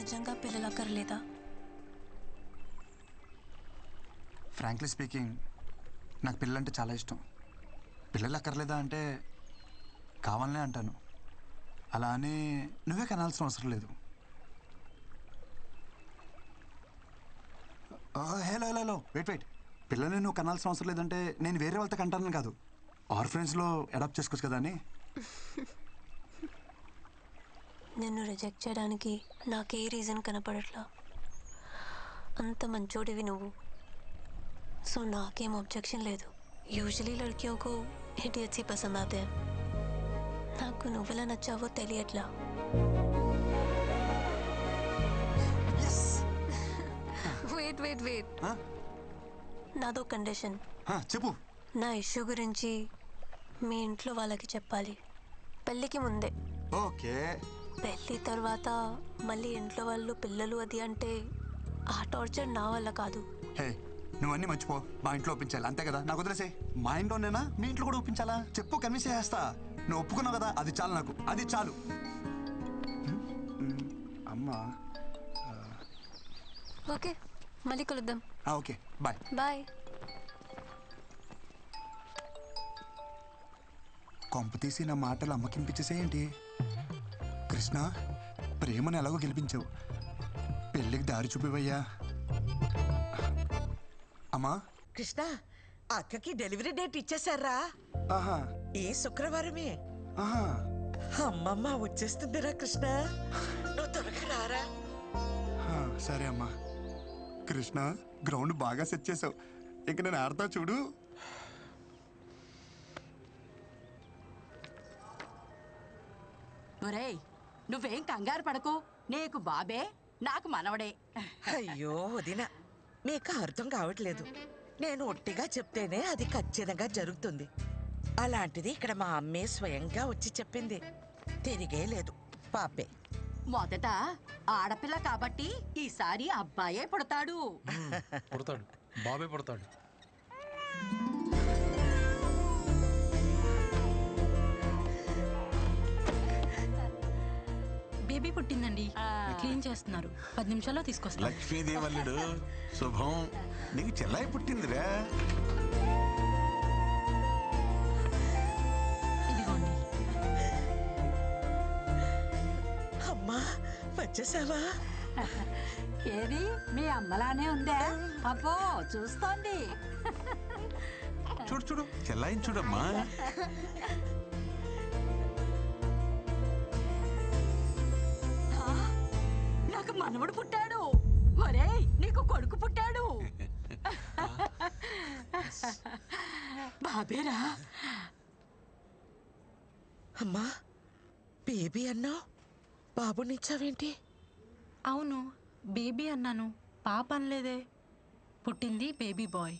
నిజంగా పిల్లలు అక్కర్లేదా? ఫ్రాంక్లీ స్పీకింగ్ నాకు పిల్లలంటే చాలా ఇష్టం. పిల్లలు అక్కర్లేదా అంటే కావాలనే అంటాను. అలా అని నువ్వే కనాల్సిన అవసరం లేదు. Hello hello hello wait. పిల్లల్ని నువ్వు కనాల్సిన అవసరం లేదంటే నేను వేరే వాళ్ళతో కంటాను కాదు, ఆర్ఫరెన్స్లో అడాప్ట్ చేసుకోవచ్చు కదా అని. నిన్ను రిజెక్ట్ చేయడానికి నాకే రీజన్ కనపడట్లా. అంత మంచోడివి నువ్వు, సో నాకేం ఆబ్జెక్షన్ లేదు. యూజువలీ లడ్కియోं को इडियट्स ही पसंद आते हैं. నాకు నువ్వెలా నచ్చావో తెలియట్లా. వెయిట్ నాదో కండిషన్. చెప్పు. నా ఇష్యూ గురించి మీ ఇంట్లో వాళ్ళకి చెప్పాలి, పెళ్ళికి ముందే. ఓకే. పెళ్ళి తర్వాత మళ్ళీ ఇంట్లో వాళ్ళు పిల్లలు అది అంటే ఆ టార్చర్ నా వల్ల కాదు. హే, నువ్వన్నీ మర్చిపో. మా ఇంట్లో ఒప్పించాలి అంతే కదా, నాకు వదిలేసే. మా ఇంట్లోనేనా మీ ఇంట్లో కూడా ఒప్పించాలా? చెప్పు, కన్విన్స్ చేస్తా. నువ్వు ఒప్పుకున్నావు కదా, అది చాలు, నాకు అది చాలు. అమ్మా ఓకే, మళ్ళీ కలుద్దాం. Okay, bye. బాయ్. కొంప తీసి నా మాటలు అమ్మకింపించేసేయండి. కృష్ణ, ప్రేమను ఎలాగో గెలిపించావు, పెళ్ళికి దారి చూపివయ్యా. అమ్మా. కృష్ణ, అక్కకి డెలివరీ డేట్ ఇచ్చేసారా? ఆహా. ఈ శుక్రవారమే. ఆహా. అమ్మమ్మ వచ్చేస్తుందిరా కృష్ణ, నువ్వు త్వరగా రారా. సరే అమ్మా. కృష్ణ, గ్రౌండ్ బాగా సెట్ చేసావు, ఇంక నేను ఆడతా చూడు. ఒరేయ్, నువ్వేం కంగారు పడకు, నీకు బాబే నాకు మనవడే. అయ్యో వదినా, మీకు అర్థం కావట్లేదు. నేను ఒట్టిగా చెప్తేనే అది ఖచ్చితంగా జరుగుతుంది. అలాంటిది ఇక్కడ మా అమ్మే స్వయంగా వచ్చి చెప్పింది. తిరిగే లేదు, పాపే. మొదట ఆడపిల్ల కాబట్టి ఈసారి అబ్బాయే పుడతాడు. పుడతాడు, బాబే పుడతాడు. బేబీ పుట్టిందండి, క్లీన్ చేస్తున్నారు. 10 నిమిషాల్లో తీసుకొస్తారు. లక్ష్మీదేవల్లుడు శుభం, నీకు చెల్లాయి పుట్టిందిరా. ఇదిగోండి. అమ్మా, వచ్చేసావా? ఏది మీ అమ్మలానే ఉందా? అబ్బో, చూస్తోంది. చూడు చూడు, చెల్లాయిని చూడమ్మా. నాకు మనవడు పుట్టాడు. ఒరేయ్, నీకు కొడుకు పుట్టాడు. బాబేరా. అమ్మా, బేబీ అన్నావు, బాబునిచ్చావేంటి? అవును, బేబీ అన్నాను, పాప అనలేదే. పుట్టింది బేబీ బాయ్.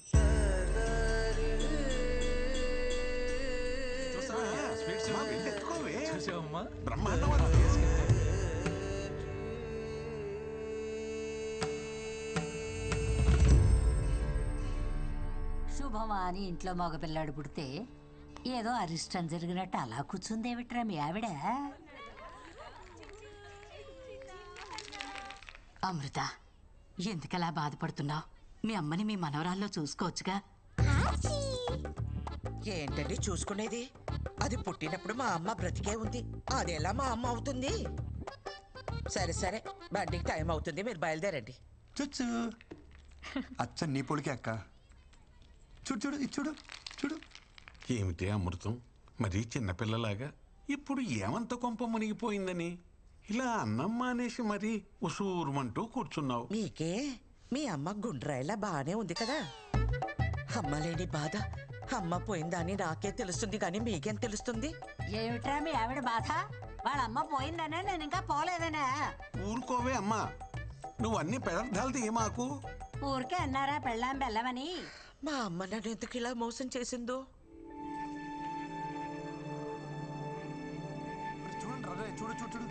శుభమా అని ఇంట్లో మగపిల్లాడు పుడితే ఏదో అరిష్టం జరిగినట్టు అలా కూర్చుందేమిట్రా మీ ఆవిడ? అమృత, ఎందుకలా బాధపడుతున్నావు? మీ అమ్మని మీ మనవరాల్లో చూసుకోవచ్చుగా. ఏంటండి చూసుకునేది? అది పుట్టినప్పుడు మా అమ్మ బ్రతికే ఉంది, అదెలా మా అమ్మ అవుతుంది? సరే సరే, బండికి టైం అవుతుంది, మీరు బయలుదేరండి. చూచు, అచ్చ నీ పొడికే అక్క. చూడు చూడు, ఇది చూడు చూడు. ఏమిటి అమృతం, మరీ చిన్నపిల్లలాగా ఇప్పుడు ఏమంత కొంప మునిగిపోయిందని ఇలా అన్నం మానేసి మరీ ఉసూరుమంటూ కూర్చున్నావు. మీకే మీ అమ్మ గుండ్రాయిలా బాగానే ఉంది కదా. అమ్మ లేని బాధ అమ్మ పోయిందని నాకే తెలుస్తుంది, కానీ మీకేం తెలుస్తుంది? ఏమిట్రా మీ ఆవిడ బాధ? వాళ్ళ అమ్మ పోయిందనే, నేను ఇంకా పోలేదనే. ఊరుకోవే అమ్మా, నువ్వు అన్ని పదార్థాలు తీయమాకు. ఊరికే అన్నారా పెళ్ళాం బెల్లమని? మా అమ్మ నన్ను ఎందుకు ఇలా మోసం చేసిందో. చూడండి రా, చూడు చూడు చూడు.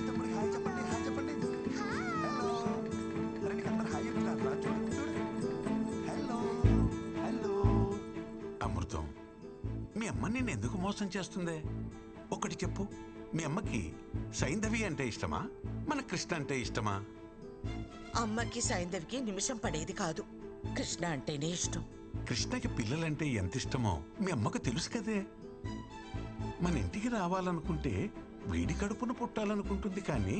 తమ్ముడికి హాయ్ చెప్పండి, హాయ్ చెప్పండి. హలో, అరే నీకు అందరు హాయ్ చెప్తారా? చూడు చూడు. Hello hello. అమృతం, మీ అమ్మ నిన్ను ఎందుకు మోసం చేస్తుందే? ఒకటి చెప్పు, మీ అమ్మకి సైంధవి అంటే ఇష్టమా, మన కృష్ణ అంటే ఇష్టమా? అమ్మకి సైంధవికి నిమిషం పడేది కాదు. కృష్ణ అంటేనే ఇష్టం. కృష్ణకి పిల్లలంటే ఎంత ఇష్టమో మీ అమ్మకు తెలుసు కదే. మన ఇంటికి రావాలనుకుంటే వీడి కడుపున పుట్టాలనుకుంటుంది, కానీ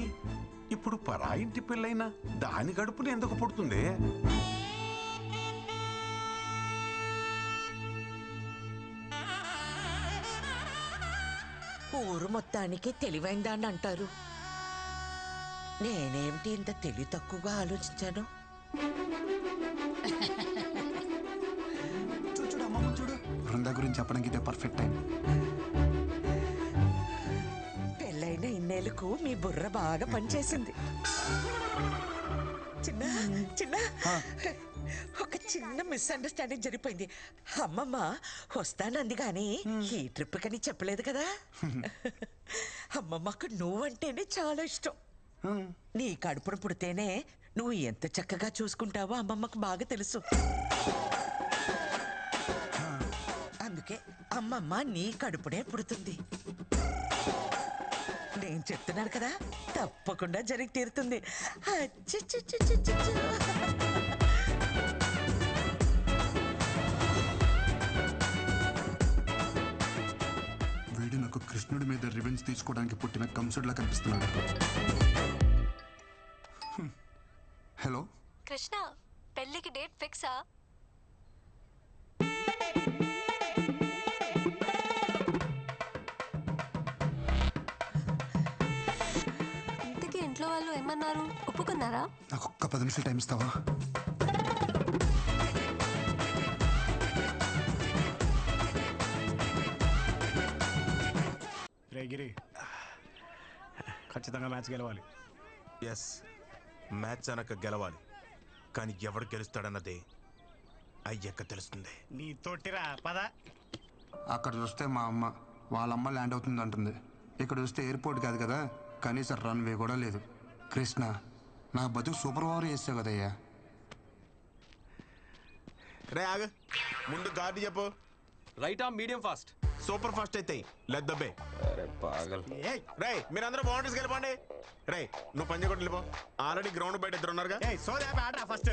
ఇప్పుడు పరాయింటి పిల్లైనా దాని కడుపున ఎందుకు పుడుతుంది? ఊరు మొత్తానికి తెలివైందాన్ని అంటారు. నేనేమిటి ఇంత తెలివి తక్కువగా ఆలోచించాను? చూడు అమ్మమ్మ చూడు, బృందా గురించి చెప్పడానికి ఇదే పర్ఫెక్ట్ టైం. పెళ్ళైన ఇన్నేళ్లకు మీ బుర్ర బాగా పనిచేసింది. చిన్న చిన్న ఒక చిన్న మిస్అండర్స్టాండింగ్ జరిగిపోయింది. అమ్మమ్మ వస్తానంది కానీ ఈ ట్రిప్ కని చెప్పలేదు కదా. అమ్మమ్మకు నువ్వంటేనే చాలా ఇష్టం. నీ కడుపున పుడితేనే నువ్వు ఎంత చక్కగా చూసుకుంటావో అమ్మమ్మకు బాగా తెలుసు. అందుకే అమ్మమ్మ నీ కడుపునే పుడుతుంది. నేను చెప్తున్నాను కదా, తప్పకుండా జరిగి తీరుతుంది. అచ్చచ్చచ్చచ్చచ్చ. వీడు నాకు కృష్ణుడి మీద రివెంజ్ తీసుకోవడానికి పుట్టిన కంసుడిలా కనిపిస్తున్నాడు. హలో కృష్ణ, పెళ్ళికి డేట్ ఫిక్సా? ఇంతకీ ఇంట్లో వాళ్ళు ఏమన్నారు? ఒప్పుకున్నారా? నాకు ఒక్క 10 నిమిషాలు టైం ఇస్తావా? రే గిరి, ఖచ్చితంగా మ్యాచ్ గెలవాలి. ఎస్, మ్యాచ్ అనక గెలవాలి. కానీ ఎవడు గెలుస్తాడన్నదే అయ్యక్క తెలుస్తుంది. నీ తోటిరా పద. అక్కడ చూస్తే మా అమ్మ వాళ్ళమ్మ ల్యాండ్ అవుతుంది అంటుంది. ఇక్కడ చూస్తే ఎయిర్పోర్ట్ కాదు కదా, కనీసం రన్వే కూడా లేదు. కృష్ణ, నా బతుకు సూపర్ ఓవర్ చేసావు కదయ్యా. రే ఆగ, ముందు గార్డు చెప్పు. Right arm medium fast. Super fast అయితే లెట్ దబ్బే. రే మీరందరూ బౌండరీస్కి వెళ్ళిపోండి. రే నువ్వు పంజ కొట్టి వెళ్ళిపో. ఆల్రెడీ గ్రౌండ్ బయట ఇద్దరు ఉన్నారుగా. సోదా ఆడరా ఫస్ట్.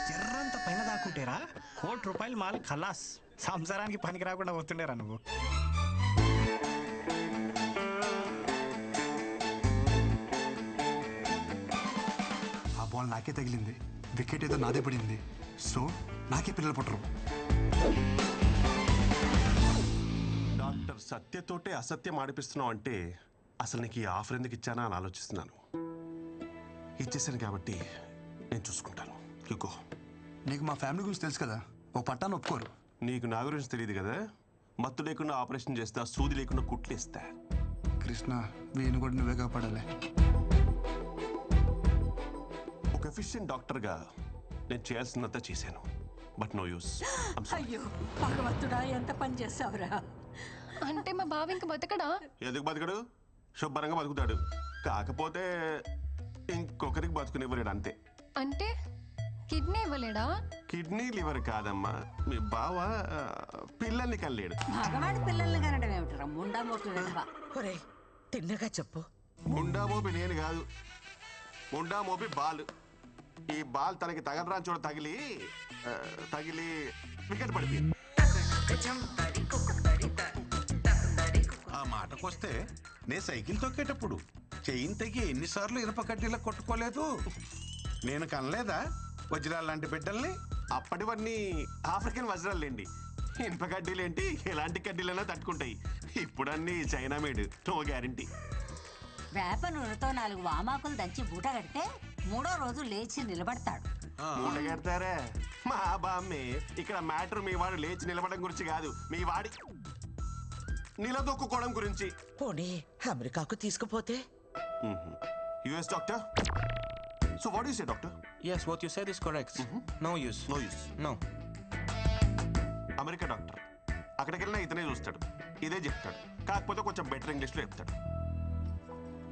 జర్రంత పైన దాక్కుంటేరా ₹1,00,00,000 మాల్ ఖలాస్. సంసారానికి పనికి రాకుండా పోతుండేరా నువ్వు. ఆ బాల్ నాకే తగిలింది, వికెట్ ఏదో నాదే పడింది. సో నాకే పిల్లలు పుట్టరు. డాక్టర్ సత్యతోటే అసత్యం ఆడిపిస్తున్నావు అంటే అసలు నీకు ఈ ఆఫర్ ఎందుకు ఇచ్చానా అని ఆలోచిస్తున్నాను. ఇచ్చేసాను కాబట్టి నేను చూసుకుంటాను. ఇగో నీకు మా ఫ్యామిలీ గురించి తెలుసు కదా, ఓ పట్టాను ఒప్పుకోరు. నీకు నా గురించి తెలియదు కదా. మత్తు లేకుండా ఆపరేషన్ చేస్తా, సూది లేకుండా కుట్లేస్తా. కృష్ణ, వీని కూడా నువ్వే కాపాడాలి. ఒక ఎఫిషియెంట్ డాక్టర్గా నేను చేయాల్సినంత చేశాను. But no use. అయ్యో భగవంతుడా, ఎంత పని చేసావురా. అంటే మా బావ ఇంక బతకడా? ఎందుకు బతకడు? శుభ్రంగా బతుకుతాడు. కాకపోతే ఇంకొకరికి బతుకునివ్వలేడు అంతే. అంటే కిడ్నీ ఇవ్వలేడా? కిడ్నీ లివర్ కాదమ్మా, మీ బావ పిల్లల్ని కనలేడు. మగవాడి పిల్లల్ని కనడం ఏమిటరా ముండా మోట్లు వెధవ. ఒరే తిన్నగా చెప్పు. ముండా మోపి నేను కాదు, ముండా మోపి బాల్. ఈ బాల్ తనకి తగలరాని చోట తగిలి వికెట్ పడిపోయింది. ఆ మాటకొస్తే నేను సైకిల్ తొక్కేటప్పుడు చెయ్యిని తెగి ఎన్నిసార్లు ఇనప కడ్డీలా కొట్టుకోలేదు. నేను కనలేదా వజ్రాలు లాంటి బిడ్డల్ని? అప్పటివన్నీ ఆఫ్రికన్ వజ్రాలేండి. ఇనుప కడ్డీలేంటి, ఎలాంటి కడ్డీలైనా తట్టుకుంటాయి. ఇప్పుడన్నీ చైనా మేడ్, నో గ్యారంటీ. వేప నూనెతో 4 వామాకులు దంచి బూట కడితే 3వ రోజు లేచి నిలబడతాడు. మూట కడతారా? మా బామ్మే, ఇక్కడ మ్యాటర్ మీ వాడు లేచి నిలబడడం గురించి కాదు, మీ వాడి నిలదొక్కుకోవడం గురించి. పోనీ అమెరికాకు తీసుకుపోతే? US doctor. So what you say doctor? Yes, what you said is correct. No use. No use. No. America doctor, అక్కడికి వెళ్ళినా ఇతనే చూస్తాడు, ఇదే చెప్తాడు. కాకపోతే కొంచెం బెటర్ ఇంగ్లీష్లో చెప్తాడు.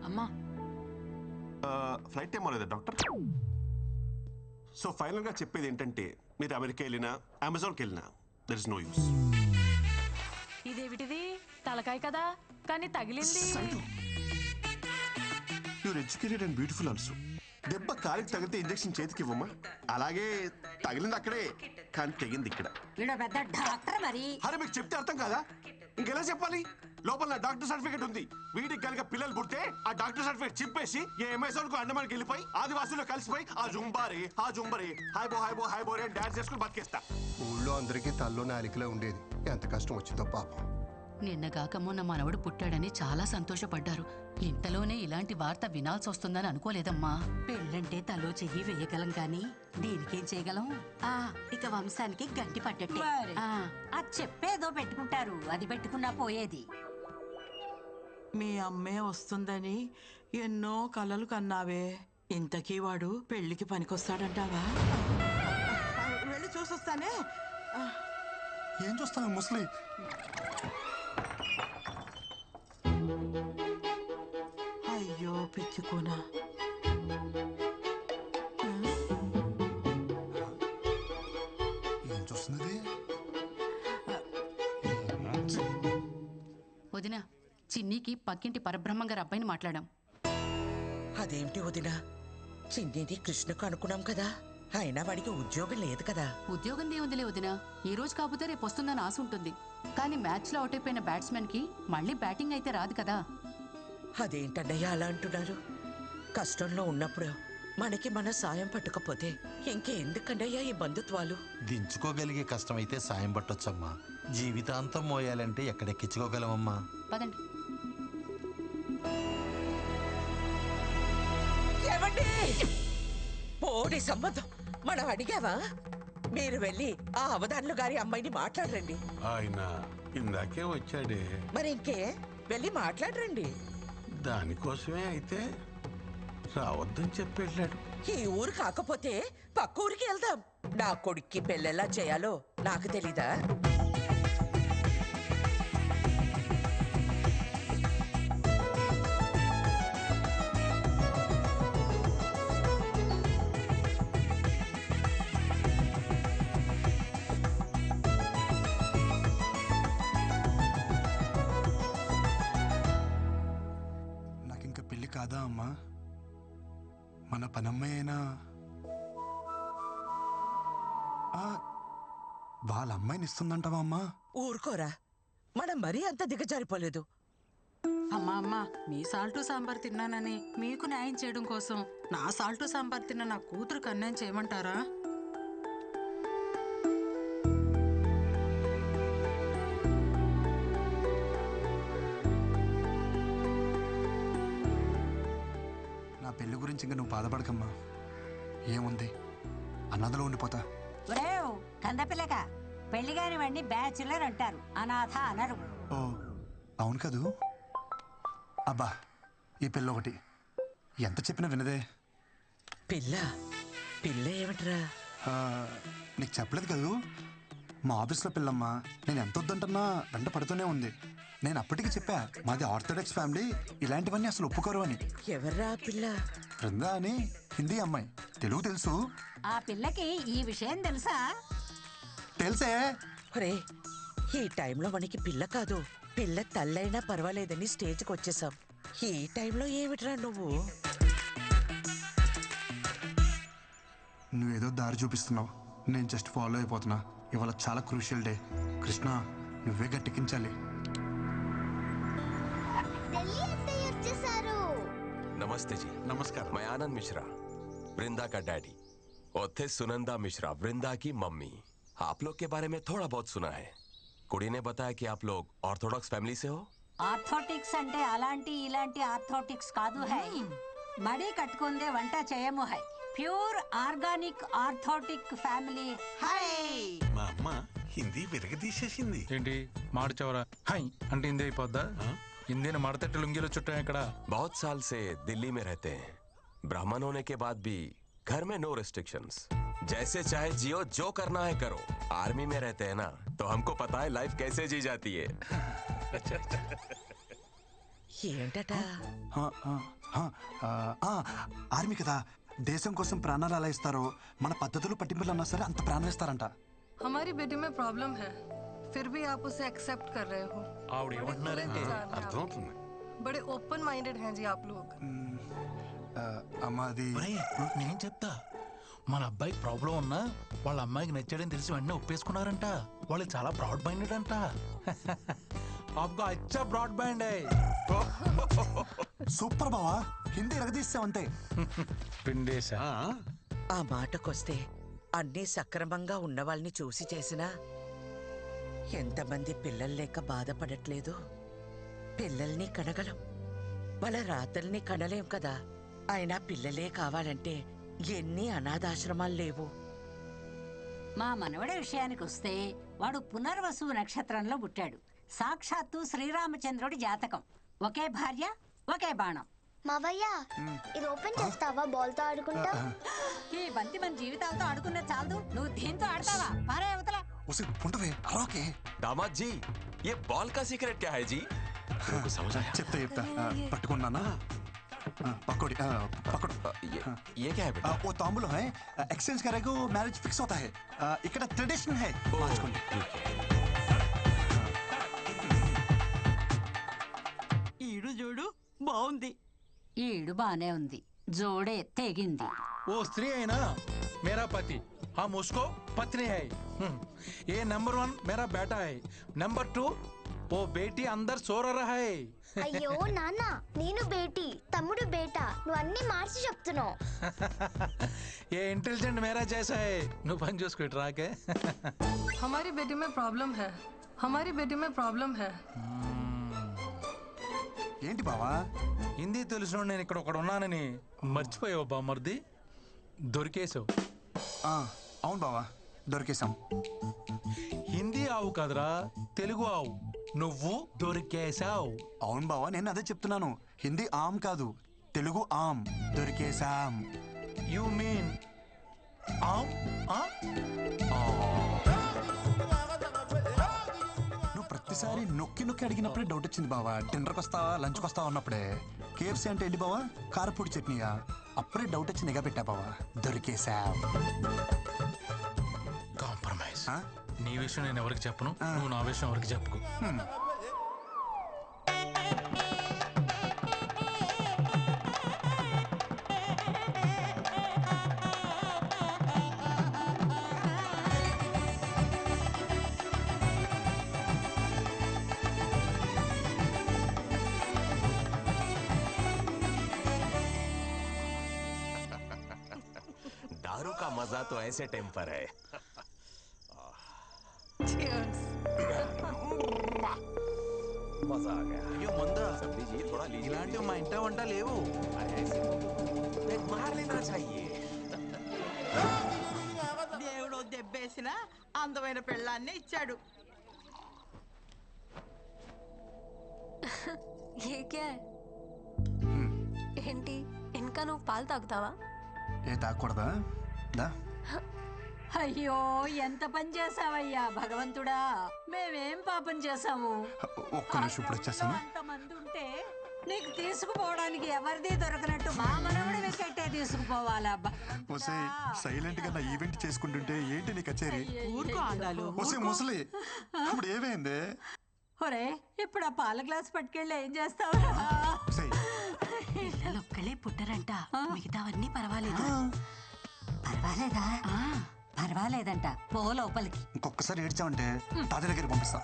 అమ్మా ఫ్లైట్ టైం అవ్వలేదా డాక్టర్? సో ఫైనల్గా చెప్పేది ఏంటంటే మీరు అమెరికా వెళ్ళినా అమెజాన్కి వెళ్ళినా దర్ ఇస్ నో యూస్. ఇదేమిటిది తలకాయ కదా కానీ తగిలింది. You're educated and beautiful also. దెబ్బ కాలికి తగిలితే ఇంజెక్షన్ చేతికి ఇవ్వమ్మా. అలాగే తగిలింది అక్కడే కానీ తెగింది ఇక్కడ. వీడు పెద్ద డాక్టర్ మరి. అరే మీకు చెప్తే అర్థం కాదా? ఇంకెలా చెప్పాలి? లోపల నా డాక్టర్ సర్టిఫికేట్ ఉంది. వీడికి కనుక పిల్లలు పుడితే ఆ డాక్టర్ సర్టిఫికేట్ చింపేసి ఏ అమెజాన్ కు అండమానికి వెళ్ళిపోయి ఆదివాసుల్లో కలిసిపోయి ఆ జుంబారే హాయ్ బో అని డాన్స్ చేసుకుని బతికేస్తా. ఊళ్ళో అందరికీ తల్లో నాలికలే ఉండేది. ఎంత కష్టం వచ్చిందో పాపం. నిన్నగాక మొన్న మనవడు పుట్టాడని చాలా సంతోషపడ్డారు. ఇంతలోనే ఇలాంటి వార్త వినాల్సి వస్తుందని అనుకోలేదమ్మా. పెళ్ళంటే తలో చెయ్యి వేయగలం కానీ దీనికేం చేయగలం? ఇక వంశానికి గంటి పట్టట్టే. అది చెప్పేదో పెట్టుకుంటారు, అది పెట్టుకున్నా పోయేది. మీ అమ్మే వస్తుందని ఎన్నో కలలు కన్నావే. ఇంతకీ వాడు పెళ్లికి పనికొస్తాడంటావా? వెళ్ళి చూసొస్తానే. ఏం చూస్తాను ముసలి? అయ్యో పిచ్చుకోనా. ఏం చూస్తుంది? వదిన, చిన్నికి పక్కింటి పరబ్రహ్మం గారి అబ్బాయిని మాట్లాడాం. అదేంటి వదినా, చిన్నిది కృష్ణకు అనుకున్నాం కదా. అయినా వాడికి ఉద్యోగం లేదు కదా. ఉద్యోగం దేవుందిలే వదిన, ఈ రోజు కాకపోతే రేపు వస్తుందని ఆశ ఉంటుంది. కానీ మ్యాచ్ లో అవుట్ అయిపోయిన బ్యాట్స్మెన్ కి మళ్ళీ బ్యాటింగ్ అయితే రాదు కదా. అదేంటన్నయ్య అలా అంటున్నారు? కష్టంలో ఉన్నప్పుడు మనకి మన సాయం పట్టకపోతే ఇంకెందుకన్నయ్యా ఈ బంధుత్వాలు? దించుకోగలిగే కష్టమైతే సాయం పట్టొచ్చమ్మా. జీవితాంతం మోయాలంటే ఎక్కడెక్కించుకోగలమమ్మా. పదండి. ఏమండి, పోనీ సంబంధం మనం అడిగావా? మీరు వెళ్ళి ఆ అవధానులు గారి అమ్మాయిని మాట్లాడరండి. ఆయన ఇందాకే వచ్చాడే. మరి ఇంకే వెళ్ళి మాట్లాడరండి. దానికోసమే అయితే రావద్దని చెప్పి వెళ్ళాడు. ఈ ఊరు కాకపోతే పక్క ఊరికి వెళ్దాం. నా కొడుక్కి పెళ్ళెలా చేయాలో నాకు తెలీదా? నాకింక పెళ్ళి కాదా అమ్మా? మన పనమ్మాయి అయినా వాళ్ళ అమ్మాయిని ఇస్తుందంటావా అమ్మా? ఊరుకోరా, మనం మరీ అంత దిగజారిపోలేదు. అమ్మా మీ సాల్టు సాంబార్ తిన్నానని మీకు న్యాయం చేయడం కోసం నా సాల్టు సాంబార్ తిన్న నా కూతురుకు అన్యాయం చేయమంటారా? నా పెళ్లి గురించి ఇంకా నువ్వు బాధపడకమ్మా. ఏముంది, అన్నదలో ఉండిపోతా. కందపిల్లక పెళ్లి కాని వాడిని బ్యాచులర్ అంటారు, అనాథ అనరు. ఓ అవును కదూ. అబ్బా ఈ పిల్ల ఒకటి ఎంత చెప్పినా వినదే. పిల్ల పిల్ల ఏమిట్రా? నీకు చెప్పలేదు కదూ, మా ఆఫీస్లో పిల్లమ్మా. నేను ఎంత వద్దంటున్నా వెంట పడుతూనే ఉంది. నేను అప్పటికి చెప్పా మాది ఆర్థోడాక్స్ ఫ్యామిలీ, ఇలాంటివన్నీ అసలు ఒప్పుకోరు అని. ఎవర్రా పిల్ల? బృందా అని హిందీ అమ్మాయి. తెలుగు తెలుసు. ఆ పిల్లకి ఈ విషయం తెలుసా? తెలుసే. ఒరే, ఈ టైంలో మనకి పిల్ల కాదు, పిల్ల తల్లైనా పర్వాలేదని స్టేజ్కి వచ్చేసాం. ఈ టైంలో ఏమిట్రా నువ్వు? నువ్వేదో దారి చూపిస్తున్నావు, నేను జస్ట్ ఫాలో అయిపోతున్నా. ఇవాళ చాలా క్రూషియల్ డే. కృష్ణ, నువ్వే గట్టెక్కించాలి. नमस्ते जी। नमस्कार। मैं आनंद मिश्रा, वृंदा का डैडी, और थे सुनंदा मिश्रा, वृंदा की मम्मी। आप लोग के बारे में थोड़ा बहुत सुना है। कुड़ी ने बताया कि आप लोग ऑर्थोडॉक्स फैमिली से हो। ఆర్థోటిక్స్ అంటే అలాంటి ఇలాంటి ఆర్థోటిక్స్ కాదు హై. మడి కట్టుకుందే వంట చేయము high. Pure organic orthodox family high. మా అమ్మ హిందీ విరగదీసేసింది. ఏంటి మాడిచవరా హై అంటే హిందీ అయిపోద్దా? హిందీని మడతట్టి లుంగిలో చుట్టాం ఇక్కడ. बहुत साल से दिल्ली में रहते हैं। ब्राह्मण होने के बाद भी घर में नो रिस्ट्रिक्शंस, जैसे चाहे जियो, जो करना है करो। आर्मी में रहते हैं ना, तो हमको पता है लाइफ कैसे जी जाती है। ఏంటట? ఆర్మీ కదా, దేశం కోసం ప్రాణాలు ఎలా ఇస్తారో మన పద్ధతులు పట్టింపులు అన్నా సరే అంత ప్రాణాలు ఇస్తారంట. हमारी बेटी में प्रॉब्लम है फिर भी आप उसे एक्सेप्ट कर रहे हो. बड़े ओपन माइंडेड हैं जी आप लोग. అమ్మా అది నేను చెప్తా. మన అబ్బాయికి ప్రాబ్లం ఉన్నా వాళ్ళ అమ్మాయికి నచ్చాడని తెలిసి వెంటనే ఒప్పేసుకున్నారంట. వాళ్ళు చాలా బ్రాడ్ మైండెడ్ అంట. आपको अच्छा ब्रॉड बैंड है. సూపర్ బావా, హిందీ ఎరగదీస్తావంతే. పిండేశా. ఆ మాటకొస్తే అన్నీ సక్రమంగా ఉన్న వాళ్ళని చూసి చేసినా ఎంతమంది పిల్లలు లేక బాధపడట్లేదు. పిల్లల్ని కనగలం, వాళ్ళ రాతల్ని కనలేం కదా. అయినా పిల్లలే కావాలంటే ఎన్ని అనాథాశ్రమాలు లేవు. మా మనవడి విషయానికి వస్తే వాడు పునర్వసు నక్షత్రంలో పుట్టాడు. సాక్షాత్తు శ్రీరామచంద్రుడి జాతకం. ఒకే భార్య, ఒకే బాణం. మావయ్య, ఇది ఓపెన్ చేస్తావా? బాల్ తో ఆడుకుంటా. ఈ బంతి మన జీవితాలతో ఆడుకునే చాలదు, నువ్వు దీంతో ఆడతావా? పారే అవతల. दामाद जी, ये बॉल का सीक्रेट क्या है जी? को समझ आया? చెప్తా పట్టుకున్నానా? पकड़ पकड़. ये क्या है बेटा? वो तांबूल है, एक्सचेंज करेगा मैरिज फिक्स होता है. ఇక్కడ ట్రెడిషన్ है. ఈడు చూడు బాగుంది. ఈడు బానే ఉంది, జోడే తెగింది. वो स्त्री है ना मेरा पति, हम उसको पत्नी है. ये नंबर 1 मेरा बेटा है. नंबर 2 वो बेटी अंदर सो रहा है. అయ్యో నాన్న, నేను బేటీ, తమ్ముడు బేటా, నువ్వు అన్ని మార్చి చెప్తున్నావు. ये इंटेलिजेंट मेरा जैसा है. నువ్వు పని చూసుకో ఇటు రాకే. हमारी बेटी में प्रॉब्लम है. हमारी बेटी में प्रॉब्लम है. ఏంటి బావా? హిందీ తెలిసిన నేను ఇక్కడ ఒకడు ఉన్నానని మర్చిపోయావు బామ్మర్ది. దొరికేసావు. అవును బావా, దొరికేసాం. హిందీ ఆవు కదరా, తెలుగు ఆవు. నువ్వు దొరికేసావు. అవును బావా, నేను అదే చెప్తున్నాను. హిందీ ఆమ్ కాదు, తెలుగు ఆమ్. దొరికేసాం. యు మీన్ ఆమ్? నువ్వు ప్రతిసారి నొక్కి నొక్కి అడిగినప్పుడే డౌట్ వచ్చింది బావా. డిన్నర్కి వస్తావా, లంచ్కి వస్తావా అన్నప్పుడే. కేఎఫ్సీ అంటే ఏంటి బావా? కారపూడి చట్నీయా? అప్పుడే డౌట్ వచ్చి నిఘా పెట్టా బావా. దొరికేసాం. కాంప్రమైజ్. నీ విషయం నేను ఎవరికి చెప్పను, నువ్వు నా విషయం ఎవరికి చెప్పుకో. दारू का मजा तो ऐसे टाइम पर है. मजा आ गया. అయ్యో ముందా सब लीजिए, थोड़ा लीजिए. ఇలాంటివి మా ఇంట వంట లేవు. एक मार लेना चाहिए. దేవుడు దెబ్బేసిన అందమైన పెళ్ళాన్నే ఇచ్చాడు. ये क्या है? ఏంటి ఇంకా నువ్వు పాలు తాగుతావా? ఏ తాగకూడదా? దా. అయ్యో, ఎంత పని చేసావయ్యా భగవంతుడా. మేమేం పాపం చేసాము? ఒక్క నిమిషం ఇప్పుడు వచ్చేస్తాను. అంతమంది ఉంటే నీకు తీసుకుపోవడానికి ఎవరిది దొరకనట్టు మా మనవడి వికెట్టే తీసుకుపోవాలా? సైలెంట్ గా నా ఈవెంట్ చేసుకుంటుంటే ఏంటి నీ కచేరీ? ఊరుకో ఆండాలు. ముసలి ఇప్పుడు ఏమైంది? ఒరే, ఇప్పుడు ఆ పాల గ్లాస్ పట్టుకెళ్ళి ఏం చేస్తావు? పిల్లలు ఒక్కళ్ళే పుట్టరంట, మిగతావన్నీ పర్వాలేదు. పర్వాలేదా? పర్వాలేదంట. పో లోపలికి. ఇంకొకసారి ఏడ్చావంటే తాత దగ్గరికి పంపిస్తా.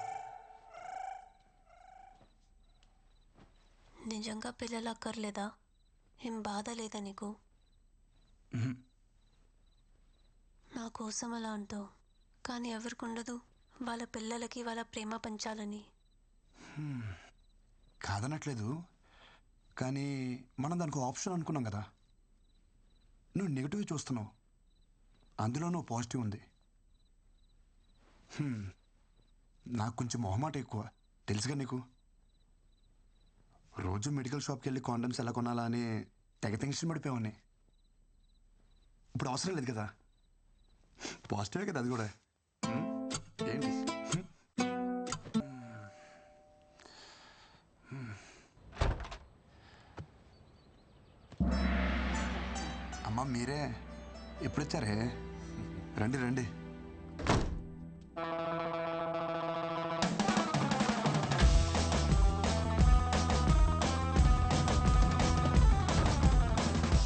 నిజంగా పిల్లలు అక్కర్లేదా? ఏం బాధ లేదా నీకు? నా కోసం అలా అంటావు, కానీ ఎవరికి ఉండదు వాళ్ళ పిల్లలకి వాళ్ళ ప్రేమ పంచాలని? కాదనట్లేదు, కానీ మనం దానికి ఆప్షన్ అనుకున్నాం కదా. నువ్వు నెగిటివ్ చూస్తున్నావు, అందులో నువ్వు పాజిటివ్ ఉంది. నాకు కొంచెం మొహమాట ఎక్కువ, తెలుసుగా నీకు. రోజు మెడికల్ షాప్కి వెళ్ళి కాండమ్స్ ఎలా కొనాలా అని తెగ టెన్షన్ పడిపోయావని. ఇప్పుడు అవసరం లేదు కదా, పాజిటివే కదా అది కూడా. ఏంటి అమ్మ మీరే ఎప్పుడు వచ్చారే? రండి రండి.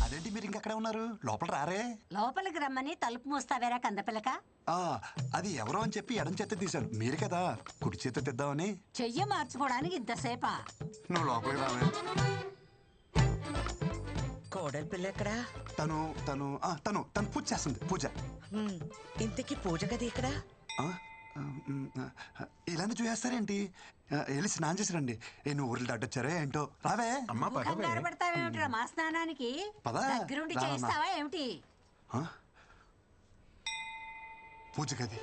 అదేంటి మీరు ఇంకెక్కడే ఉన్నారు? లోపల రారే? లోపలికి రమ్మని తలుపు మూస్తావేరా కందపిల్లక? అది ఎవరో అని చెప్పి ఎడం చేత తీశాను. మీరు కదా కుడి చేత తెద్దామని. చెయ్యి మార్చుకోవడానికి ఇంతసేపా? నువ్వు లోపలికి రావే. కోడలి పిల్ల ఎక్కడా? తను తను తను తను పూజ చేస్తుంది. పూజ. ఇంతకీ పూజ గది ఎక్కడా? ఇలానే చూసేస్తారేంటి? వెళ్ళి స్నానం చేసి రండి. నువ్వు ఊర్లు దాటొచ్చారే ఏంటో. రావే. కంగారు పడతావేమిట్రా మా స్నానానికి? దగ్గరుండి చేయిస్తావా ఏమిటి? పూజ గది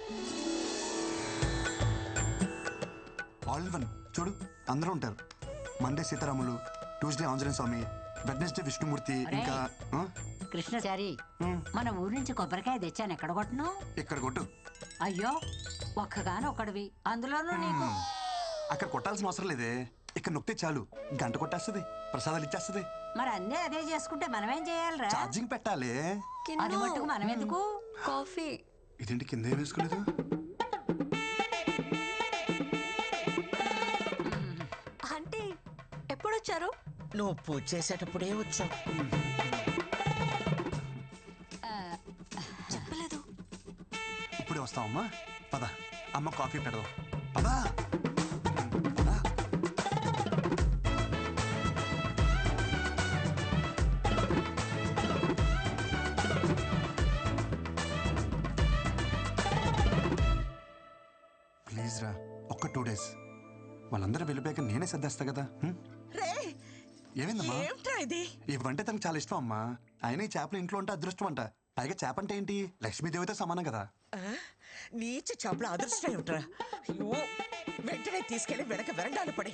ఆల్ వన్. చూడు అందరూ ఉంటారు. మండే సీతారాములు, ట్యూస్డే ఆంజనేయ స్వామి, వెడ్నెస్డే విష్ణుమూర్తి, ఇంకా కృష్ణచారి మన ఊరి నుంచి కొబ్బరికాయ తెచ్చాను. ఎక్కడ కొట్టను? ఇక్కడ కొట్టు. అయ్యో ఒక్కగాను ఒక్కడివి, అందులోనూ నీకు. అక్కడ కొట్టాల్సిన అవసరం లేదే. ఇక్కడ నొక్కితే చాలు, గంట కొట్టేస్తుంది, ప్రసాదాలు ఇచ్చేస్తుంది. మరి అన్నీ అదే చేసుకుంటే మనమేం చేయాలిరా? ఛార్జింగ్ పెట్టాలి. అది మట్టుకు మనం ఎందుకు? కాఫీ. ఇదేంటి కింద ఏం వేసుకోలేదు? అంటే ఎప్పుడొచ్చారు? నువ్వు పూజ చేసేటప్పుడే వచ్చావు. చెప్పలేదు. ఇప్పుడే వస్తావమ్మా. పద అమ్మ కాఫీ పెడదాం. పదా. ప్లీజ్ రా, ఒక్క 2 days. వాళ్ళందరూ వెళ్ళిపోయాక నేనే సర్దేస్తా కదా. ఏమైందమ్మా? ఇవంటే తనకు చాలా ఇష్టం అమ్మా. ఆయన ఈ చేపలు ఇంట్లో ఉంటే అదృష్టం అంట. పైగా చేప అంటే ఏంటి, లక్ష్మీదేవితో సమానం కదా. నీచ చేపల అదృష్టం ఏమిట్రా? వెంటనే తీసుకెళ్లి వెనక వెరండాలు పడి